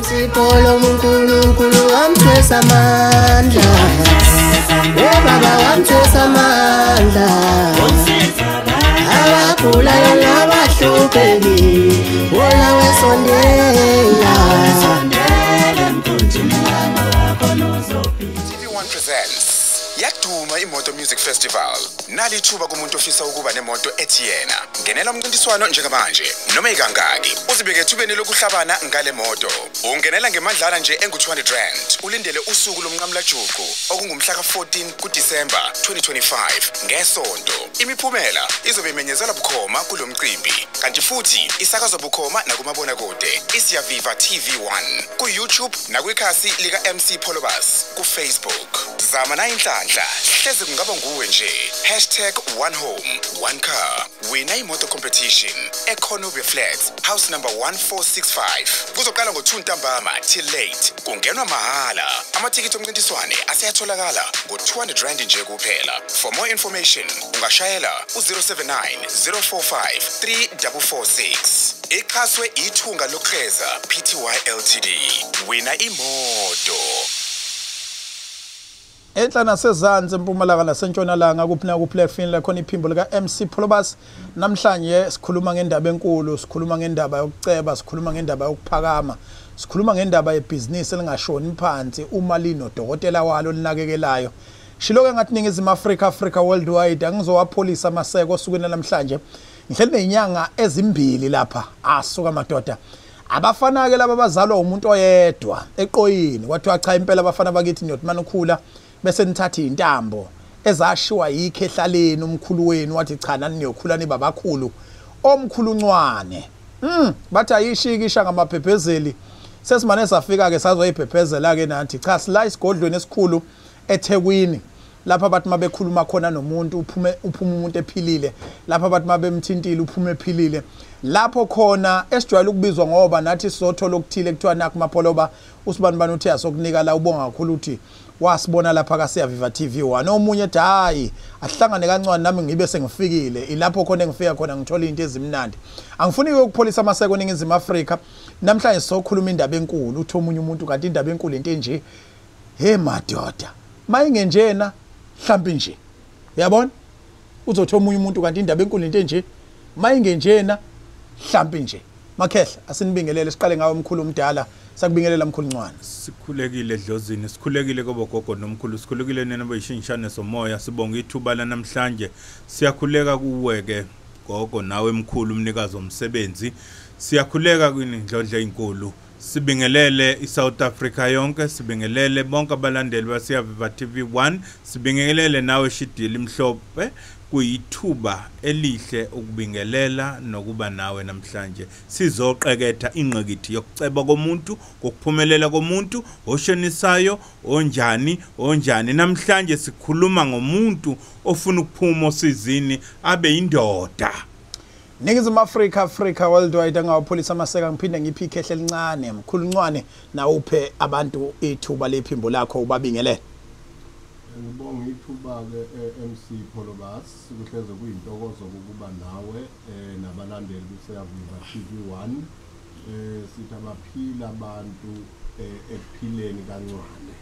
Sipolo uNkulunkulu wamthwesa amandla. Baba wamthwesa amandla. Abagulayo nabahlupheki wona wesondela. TV1 presents Yaduma iMoto Music Festival. Nali thuba kumuntu ofisa ukuba nemoto ethi yena. Ngenela umncintiswano njengamanje noma ikangaki. Uzibeke ethubeni lokuhlabana ngale moto. Ungenela ngemandlana nje engu200 rand. Ulindele usuku lomnqamla juqu okungumhla ka14 kuDisemba 2025 ngesonto. Imiphumela izobe imenyezela bukhoma kulomcimbi. Kanti futhi isakazwa bukhoma nakumabona kude. Isiyaviva TV1 ku YouTube nakwikhasi lika MC Polobus ku Facebook. Zama na inhlanhla hleze kungaba nguwe nje. #OneHome OneCar. Wina imoto competition eConobia Flats house number 1465. Kuzoqala ngo2 ntambama till late. Kungenwa mahala. Amatikiti omncintiswane aseyatholakala ngo200 rand nje kuphela. For more information ungashayela u079 045 3446. Iqhaswe ithunga lokukheza PTY Ltd. Wina imoto. Enhla nasezantsi empumalanga nasentshonalanga kuphina kuplatform la khona iphimbo lika MC Polobus. Namhlanje sikhuluma ngendaba enkulu, sikhuluma ngendaba yokuceba, sikhuluma ngendaba yokuphakama, sikhuluma ngendaba yebhizinisi elingashoni phansi uma linodokotela walo linakekelayo. Shiloke ngathi Ningizimu Africa worldwide angizowapholisa amaseko osukwini namhlanje. Ngihleli nezinyanga ezimbili lapha asuka madoda. Abafana ke laba bazalwa umuntu oyedwa eqoyini kwathiwa cha impela abafana bakithi Nyothman ukhula bese nithatha intambo ezashiwa yikhe ehlaleni umkhulu wenu wathi cha nani niyokhula ni babakhulu omkhuluncwane bathi ayishikisha ngamabhebhezeli sesimane safika ke sazoyibhebhezela ke nathi cha sila isigodlweni esikhulu eThekwini lapha bathi mabekhuluma khona nomuntu uphuma umuntu ephilile lapha bathi mabemthintile uphume ephilile lapho khona esijwayele ukubizwa ngoba nathi sizothola ukuthile kuthiwa nakumapoloba usibani bani uthi asokunika la ubonga kakhulu uthi wasibona lapha kaSiyaviva TV1 omunye ethi hayi ahlangane kancane nami ngibe sengifikile ilapho khona engifika khona ngithola into ezimnandi angifuni ukupholisa amaseko Ningizimu Afrika namhlanje sizokhuluma indaba enkulu uthi omunye umuntu kanti indaba enkulu into enje he madoda mayingenjena mhlambi nje uyabona uzothi omunye umuntu kanti indaba enkulu into enje mayingenjena mhlambi nje Makhehla asinibingelele siqale ngawe umkhulu umdala sakubingelela mkhulu Ncwane. Sikhulekile edlozini sikhulekile kobogogo nomkhulu sikhulekile nena bayishintshane somoya sibonga ithuba la namhlanje siyakhuleka kuwe ke gogo nawe mkhulu umnikazi omsebenzi siyakhuleka kwinindlodla ezinkulu sibingelele iSouth Africa yonke sibingelele bonke abalandeli baSiyaviva TV1 sibingelele nawe Shidili Mhlophe kuyithuba elihle ukubingelela nokuba nawe namhlanje sizoqeketha ingqikithi yokuceba komuntu kokuphumelela komuntu oshenisayo onjani namhlanje sikhuluma ngomuntu ofuna ukuphuma osizini abe indoda Ningizimu Africa worldwide angawapholisa amaseka ngiphinde ngiphi ikhehle elincane mkhulu Ncwane na uphe abantu ithuba lephimbo lakho ubabingelele. Ngibonga ithuba ke MC Polobus kuhleze kuyintokozo ukuba nawe nabalandeli kuSiyaviva TV1 sithi abaphila abantu ekuphileni kancane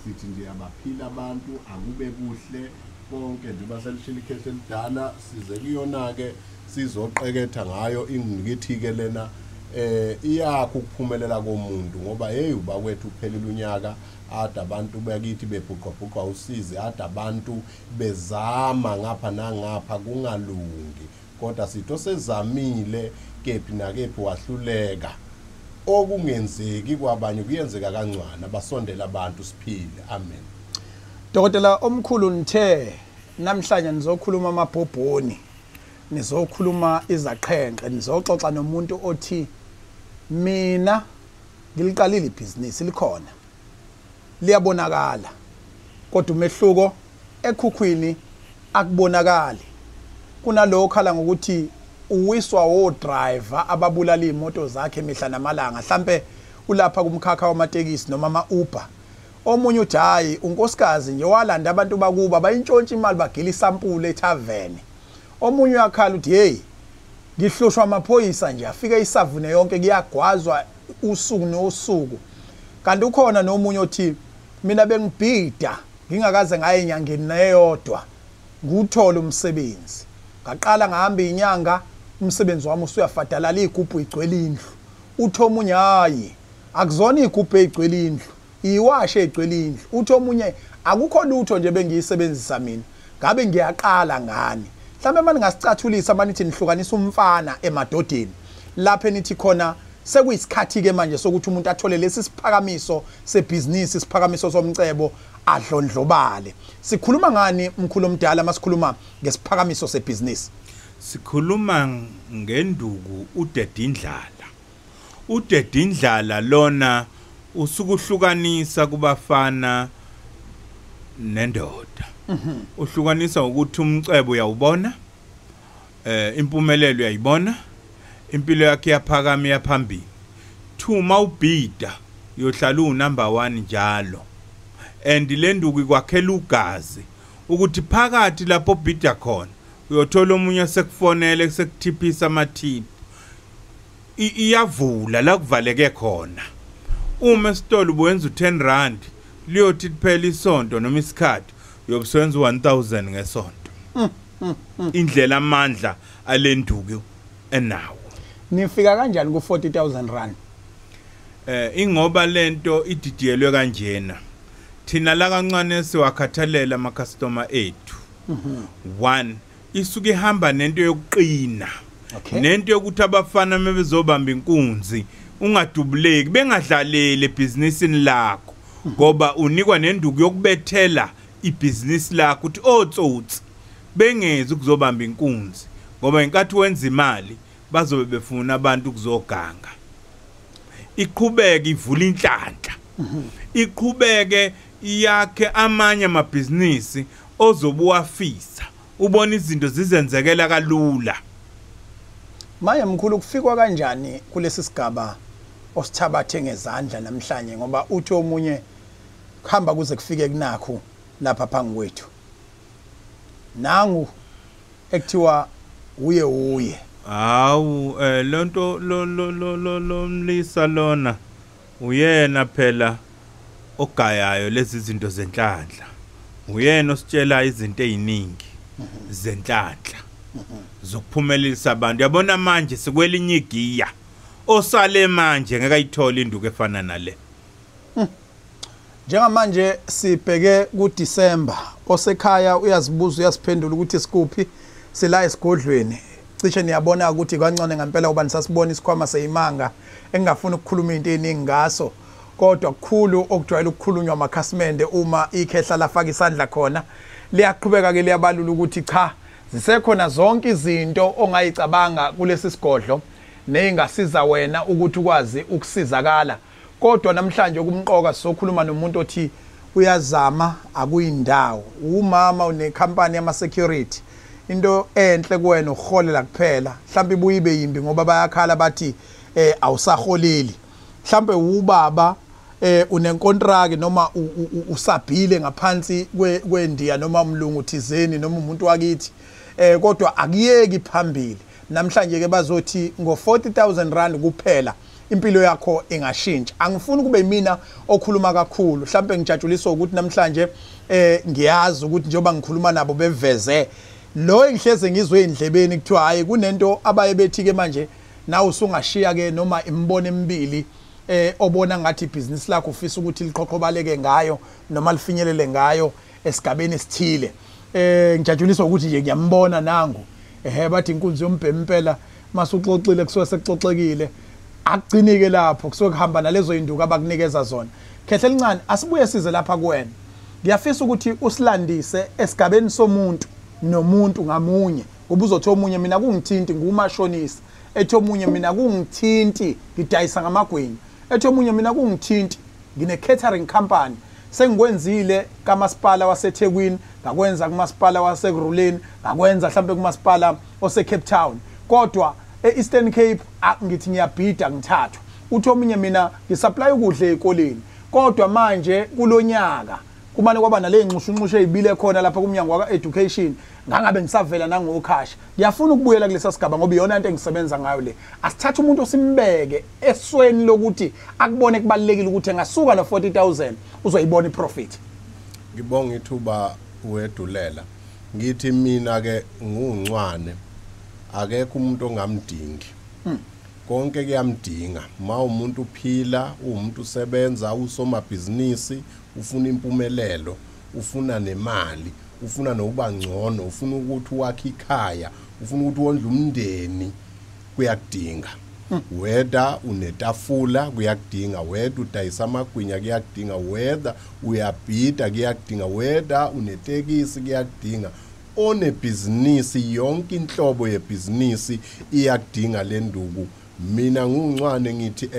sithi nje abaphila abantu akube kuhle konke nje baselishila ikhehle elidala size kuyona ke sizoqeketha ngayo ingqikithi ke lena iyakho ukuphumelela komuntu ngoba hey ubakwethu uphelile unyaka ade abantu bakithi bebhuqabhuqa usize ade abantu bezama ngapha nangapha kungalungi kodwa sitho sezamile kephi nakephi wahluleka okungenzeki kwabanye kuyenzeka kancane abasondela abantu siphile amen. Dokotela omkhulu nithe namhlanje nizokhuluma amabhobhoni nizokhuluma izaqhenqe nizoxoxa nomuntu othi mina ngiliqalile ibhizinisi likhona liyabonakala kodwa umehluko ekhukhwini akubonakali kunalokho khala ngokuthi uwiswa wo driver ababulala imoto zakhe mihla namalanga mhlambe ulapha kumkhakha wamatekisi noma ama Uber omunye uthi hayi unkosikazi nje walanda abantu bakuba bayintshontsha imali bagila isampule ethaveni omunye uyakhala uthi hey ngihlushwa amaphoyisa nje afike isavune yonke kuyagwazwa usuku nosuku kanti ukhona nomunye othi mina bengibhida ngingakaze ngaye enyangeni neyodwa nguthola umsebenzi ngaqala ngahamba inyanga umsebenzi wami usuyafadalala igubhu igcwele indlu uthi omunye hayi akuzona igubhu egcwele indlu iwashe egcwele indlu uthi omunye akukho lutho nje bengiyisebenzisa mina ngabe ngiyaqala ngani mhlawumbe manje ngasicathulisa manithi nihlukanisa umfana emadodeni lapha nithi khona sekuyisikhathi ke manje sokuthi umuntu athole lesi siphakamiso sebhizinisi isiphakamiso somcebo adlondlobale sikhuluma ngani mkhulu omdala masikhuluma ngesiphakamiso sebhizinisi sikhuluma ngenduku udedindlala lona usukuhlukanisa kubafana nendoda uhlukanisa ukuthi umcebo uyawubona impumelelo uyayibona impilo yakhe yaphakama yaphambili thuma ubhida uyohlala unumber 1 njalo and lenduku ikwakhela ugazi ukuthi phakathi lapho bhida khona uyothola umunye sekufonele sekuthiphisa amathiphu iyavula la kuvaleke khona uma esitolo ubenza u10 rand liyothi kuphela isonto noma isikhathi uyobusenza 1000 ngesonto indlela amandla alenduku enawo nifika kanjani ku 40000 rand ingoba lento ididiyelwe kanjena thina la kancane siwakhathalela ama customer ethu 1 isuke ihamba nento yokuqina nento yokuthi abafana mebezobamba inkunzi ungadubuleki bengadlalele ebhizinisini lakho ngoba unikwa nenduku yokubethela ibhizinisi lakho uthi otsotsi bengezi ukuzobamba inkunzi ngoba inkathi wenza imali bazobe befuna abantu ukuzoganga iqhubeke ivula inhlanhla iqhubeke yakhe amanye amabhizinisi ozobuwafisa ubona izinto zizenzekela kalula maye mkhulu kufikwa kanjani kulesi sigaba osithabathe ngezandla namhlanje ngoba uthi omunye kuhamba kuze kufike kunakho lapha phangi kwethu nangu ekuthiwa uye hawu lonto lo mlisa lona uyena phela ogayayo lezi zinto zenhlanhla uyena ositshela izinto eziningi zenhlanhla zokuphumelelisa abantu yabona manje sikwelinye igiya osale manje ngeke ayithola induku efana nale njengamanje sibheke ku December osekhaya uyazibuza uyasiphendula ukuthi sikuphi sila esigodlweni cishe niyabona ukuthi kancane ngempela ubani sasibona isikhwama seyimanga engafuna ukukhuluma into eningi ngaso kodwa kukhulu okujwayele ukukhulunywa amakhasimende uma ikhehla lafaka isandla khona liyaqhubeka ke liyabalula ukuthi cha zisekhona zonke izinto ongayicabanga kulesi sigodlo nezingasiza wena ukuthi ukwazi ukusizakala kodwa namhlanje kumqoka sokhuluma nomuntu othi uyazama akuyindawo umama unekhampani yama security into enhle kuwena uholela kuphela mhlawumbe ibuye ibe yimbi ngoba bayakhala bathi awusaholeli mhlawumbe ubaba unenkontraki noma usabhile ngaphansi kwendiya noma umlungu thizeni noma umuntu wakithi kodwa akuyeki phambili namhlanje ke bazothi ngo40,000 rand kuphela impilo yakho ingashintsha angifuni kube mina okhuluma kakhulu mhlawumbe ngijatshuliswa ukuthi namhlanje ngiyazi ukuthi njengoba ngikhuluma nabo beveze lo engihleze ngizwe endlebeni kuthiwa hayi kunento abaye bethi ke manje nawe usungashiya ke noma imbono emibili obona ngathi ibhizinisi lakho ufisa ukuthi liqhoqhobaleke ngayo noma lifinyelele ngayo esigabeni esithile ngijatshuliswa ukuthi nje ngiyambona nangu bathi inkunzi yombhemi impela masuxoxile kusuke sekuxoxekile akugcinike lapho kusuke kuhamba nalezo induku abakunikeza zona khehle lincane asibuye size lapha kuwena ngiyafisa ukuthi usilandise esigabeni somuntu nomuntu ngamunye ngoba uzothi omunye mina kungithinti ngumashonisa ethi omunye mina kungithinti ngidayisa ngamagwenya ethi omunye mina kungithinti ngine catering company sengikwenzile kamasipala waseThekwini ngakwenza kumasipala waseGruleni ngakwenza mhlawumbe kumasipala ose-Cape Town kodwa e-Eastern Cape ngithi ngiyabhida ngithathu uthi omunye mina ngisupply ukudla ezikoleni kodwa manje kulonyaka kumane kwaba nale nxushunxushe ezibile khona lapha kumnyango waka education ngangabe ngisavela nangokhasha ngiyafuna ukubuyela kulesa sigaba ngoba iyona into engisebenza ngayo le asithatha umuntu osimbeke esweni lokuthi akubone kubalekile ukuthi engasuka no 40,000 uzoyibona iprofit. Ngibonga ithuba wedulela ngithi mina ke ngungcwane akekho umuntu ongamdingi konke kuyamdinga ma umuntu uphila umuntu usebenza usomabhizinisi ufuna impumelelo ufuna nemali ufuna nokuba ngcono ufuna ukuthi wakhe ikhaya ufuna ukuthi wondle umndeni kuyakudinga whether unetafula kuyakudinga whether udayisa amagwinya kuyakudinga whether uyabhida kuyakudinga whether unetekisi kuyakudinga onebhizinisi yonke inhlobo yebhizinisi iyakudinga lenduku. Mina ngungcwane ngithi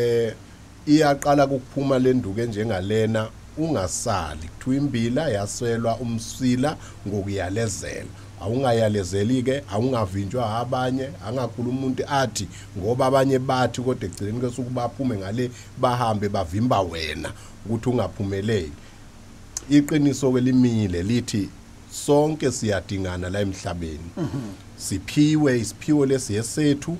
iyaqala ukuphuma lenduku enjengalena ungasali kuthiwa imbila yaselwa umsila ngokuyalezela awungayalezeli ke awungavinjwa abanye angakhuluma umuntu athi ngoba abanye bathi kodwa egcineni ke sukubaphume ngale bahambe bavimba wena ukuthi ungaphumeleli. Iqiniso ke limile lithi sonke siyadingana la emhlabeni siphiwe isiphiwo lesiyesethu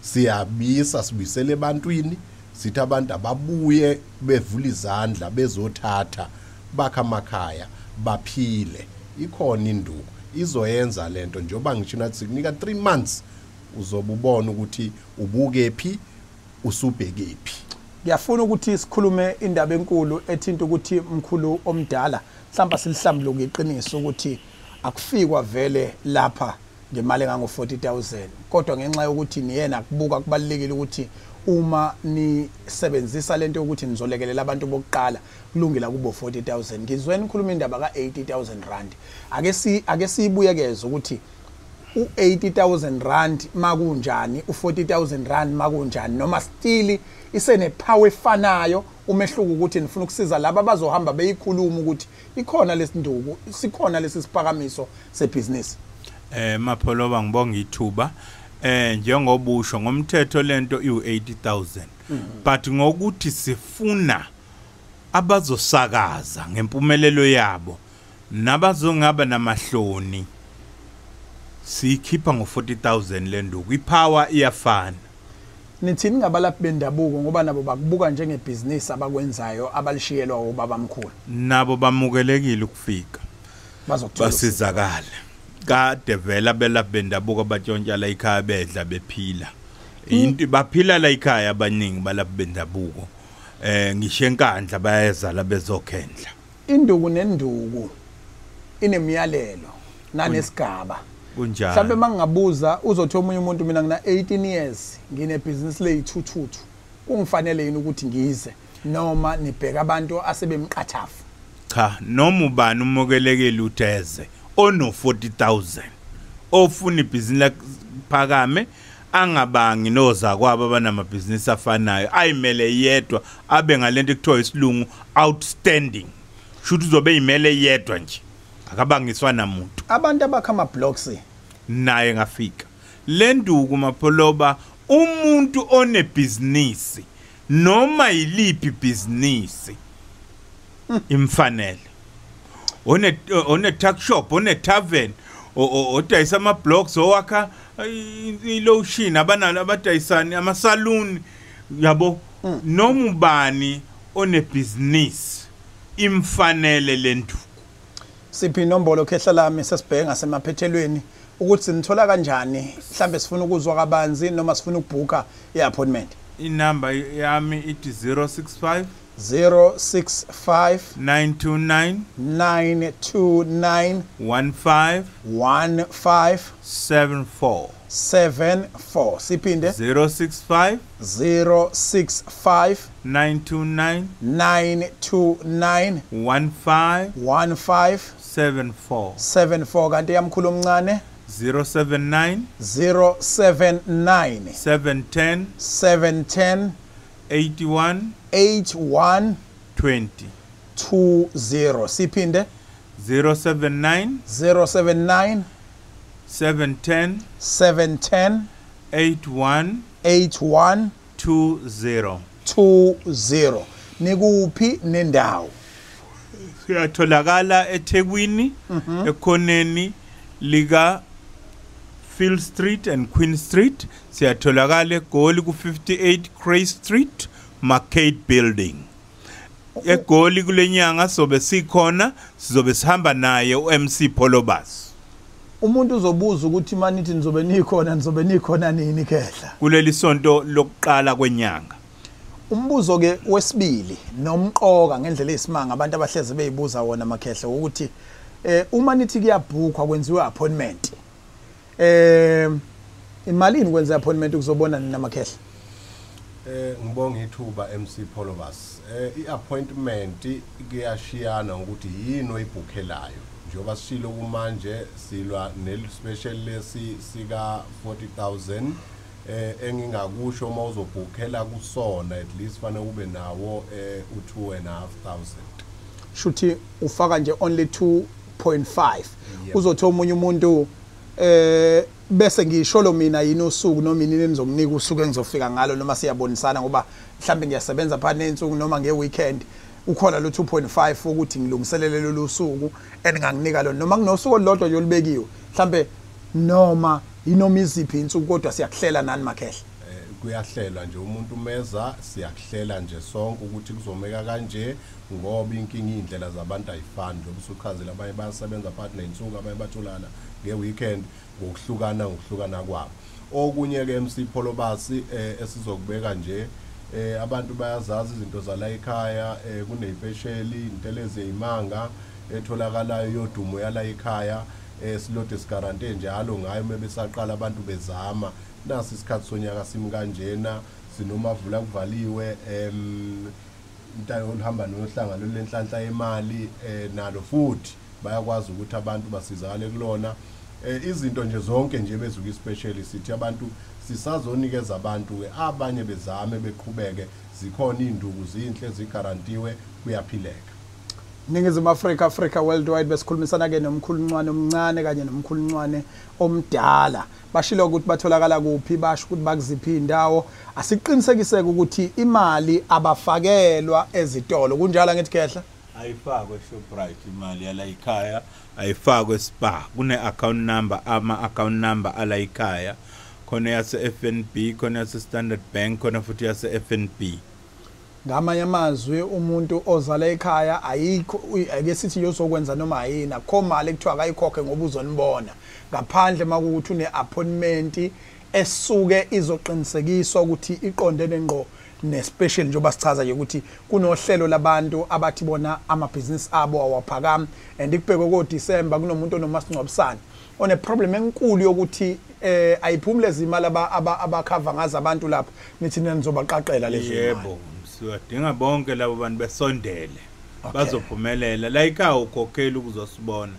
siyabisa sibisele ebantwini sithi abantu ababuye bevula izandla bezothatha bakha amakhaya baphile. Ikhona induku izoyenza lento njengoba ngishina ukuthi sikunika 3 months uzobubona ukuthi ubukephi usubhekephi. Ngiyafuna ukuthi sikhulume indaba enkulu ethinta ukuthi umkhulu omdala mhlawumbe silihlambuluke iqiniso ukuthi akufikwa vele lapha ngemali engango 40,000 kodwa ngenxa yokuthi niyena kubuka kubalekile ukuthi uma nisebenzisa lento ukuthi nizolekelela abantu bokuqala kulungela kubo 40,000 ngizweni nikhuluma indaba ka 80,000 rand ake siyibuyekeze ukuthi u80,000 rand makunjani u40,000 rand makunjani noma still isene power efanayo umehluko ukuthi nifuna ukusiza laba abazohamba beyikhuluma ukuthi ikhona lesinduku sikhona lesisiphakamiso sebusiness. Mapholoba ngibonga ithuba njengobusho ngomthetho lento iu80,000 but ngokuthi sifuna abazosakaza ngempumelelo yabo nabazongaba namahloni sikhipha ngo40,000 lenduku ipower iyafana. Nithini ngabalaphi bendabuko ngoba nabo bakubuka njengebusiness abakwenzayo abalishiyelwa ubabamkhulu nabo bamukelekile ukufika basizakala kade vela belaphi bendabuko abatshontsha la ikhaya bedla bephila into baphila la ikhaya abaningi balaphi bendabuko ngisho enkandla bayeza la bezokhendla. Induku nenduku inemiyalelo nanesigaba kunjalo mhlawumbe mangingabuza uzothi omunye umuntu mina ngina 18 years ngine business leyithuthu kungifanele yini ukuthi ngize noma nibheka abantu asebemqathafu. Cha noma ubani umokelekile utheze ono 40,000 ofuna ibhizinisi phakame angabangi noza kwabo abanamabhizinisi afanayo ayimele yedwa abe ngalento ekuthiwa isilungu outstanding shothi uzobe imele yedwa nje akabangiswa namuntu. Abantu abakha ama blocks naye ngafika lenduku Mapholoba umuntu onebhizinisi noma yiliphi ibhizinisi imfanele one tuck shop one tavern odayisa ama blocks owakha ilotion abanalo abadayisani ama saloon yabo noma ubani onebusiness imfanele lenduku. Siphi inombolo khehla lami sesibheke ngasemaphethelweni ukuthi sinithola kanjani mhlambe sifuna ukuzwa kabanzi noma sifuna ukubhuka iappointment. Inamba yami ithi 065 065 929 929 15 74 siphinde 065 065 929 929 15 74 kanti yamkhulu omncane 079 710 81 20 siphinde 079 710 81 20 20 nikuphi nendawo Siyatholakala eThekwini ekhoneni lika Phil Street and Queen Street. Siyatholakala eGoli ku 58 Cray Street, Market Building. eGoli kulenyanga sobe sikhona sizobe sihamba naye uMC Polobas. Umuntu uzobuza ukuthi manithi nizobe nikhona nini kehla kuleli sonto lokuqala kwenyanga. Umbuzo ke wesibili nomqoka ngendlela esimanga abantu abahleze beyibuza wona makhehla ukuthi uma nithi kuyabhukwa kwenziwe appointment imalini kwenza appointment ukuzobona nina makhehla? Ngibonga ithuba MC Polobas. I-appointment kuyashiyana ukuthi yini oyibhukhelayo. Njoba sishilo kumanje silwa nel-special lesi sika 40,000 engingakusho uma uzobhukhela kusona at least fanele ube nawo u2,500. Shuthi ufaka nje only 2.5 uzothola umunye umuntu bese ngisholo mina yini usuku noma inini nizokunika usuku engizofika ngalo noma siyabonisana ngoba mhlambe ngiyasebenza phakathi nensuku noma ngeweekend ukhona lo 2.5 ukuthi ngilungiselele lo suku eninganginika lo noma kunosuku olodwa nje olubekiwe mhlambe noma inoma iziphi insuku kodwa siyakuhlela nani makhehla? Kuyahlelwa nje umuntu meza siyakuhlela nje sonke ukuthi kuzomeka kanje ngoba inkinga indlela zabantu ayifani njengoba usuchazela abanye bayasebenza phakathi nensuku abanye batholana ngeweekend ngokuhlukana kwabo. Okunye ke MC Polobas esizokubeka nje abantu bayazazi izinto zala ekhaya kunezipesheli inteleze imanga etholakalayo yodumo yala ekhaya silode sigarante njalo ngayo mebesaqala abantu bezama nasi isikhathi sonyaka simi kanjena sinomavula kuvaliwe intalo olihamba nohlangano lenhlanhla yemali nalo futhi bayakwazi ukuthi abantu basizakale kulona izinto nje zonke nje bezuka ispecially sithi abantu sisazonikeza abantu ke abanye bezame beqhubeke zikhona induku zinhle zigarantiwe kuyaphileka. Ningizimu Africa worldwide besikhulumisana ke nomkhuluncwane omncane kanye nomkhuluncwane omdala bashilo ukuthi batholakala kuphi basho ukuthi bakuziphi indawo asiqinisekiseke ukuthi imali abafakelwa ezitolo kunjalo ngithi kehla ayifakwe Shoprite imali yala ekhaya ayifakwe Spar kune account number account number ala ekhaya khona yase FNB khona yase Standard Bank khona futhi yase FNB. Ngamanye amazwi umuntu ozala ekhaya ayikho ake sithi yozokwenza noma ayina kho mali ekuthiwa akayikhokhe ngoba uzonibona ngaphandle makuthi une appointment esuke izoqinisekiswa ukuthi iqondene ngqo nespecial njengoba sichaza nje ukuthi kunohlelo labantu abathi bona amabhizinisi abo awaphakama and ikubheke ko December kunomuntu onomasingcwabisana one problem enkulu yokuthi ayiphumuleze imali abakhava ngazo abantu lapha nithi nizobaqaqela lezo yebo siwadinga bonke labo bantu besondele bazophumelela like ukhokhela ukuzosibona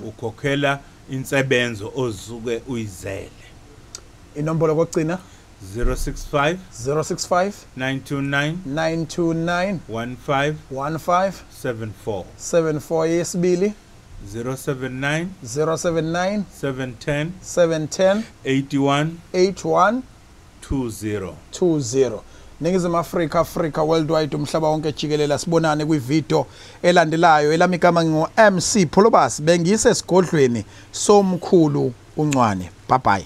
ukhokhela insebenzo ozuke uyizele. Inombolo kokugcina 065 929 15 74 yesibili 079 710 81 20. Ningizimu Africa worldwide umhlaba wonke jikelele sibonane kwivideo elandelayo elami igama ngingo MC Polobas bengise esigodlweni somkhulu uncwane. Bye bye.